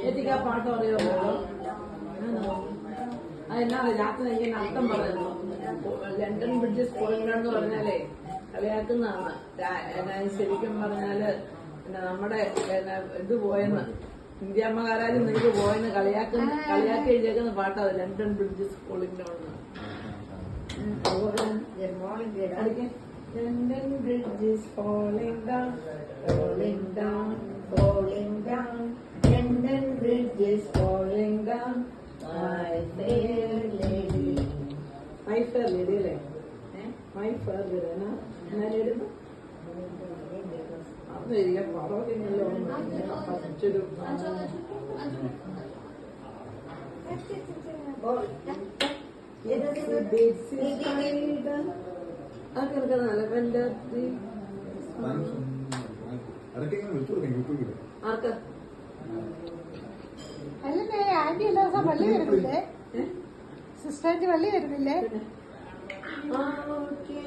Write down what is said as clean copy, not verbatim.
എനിക്ക് ആ പാട്ട് അറിയാമോ? അതെന്നാ രാത്രി എനിക്ക് അർത്ഥം പറയുന്നു. ലണ്ടൻ ബ്രിഡ്ജസ് പോയില്ലെന്ന് പറഞ്ഞാലേ കളിയാക്കുന്നതാണ്. ശരിക്കും പറഞ്ഞാല് നമ്മുടെ ഇത് പോയെന്ന് ഇന്ത്യ മഹാരാജ് നിനക്ക് പോയെന്ന് കളിയാക്കി എഴുതിയേക്കുന്ന പാട്ടത്. London bridge is falling down. London Bridge is falling down, falling down, falling down. London Bridge is falling down, my fair lady. My fair lady അല്ലേ? My fair lady എന്നാ എന്നായിരുന്നു? അതെനിക്ക് പറഞ്ഞല്ലോ. പഠിച്ചൊരു അല്ലേ ആന്റി എല്ലാ ദിവസം പള്ളി വരുന്നില്ലേ? സിസ്റ്റർ വള്ളി വരുന്നില്ലേ? ഓക്കെ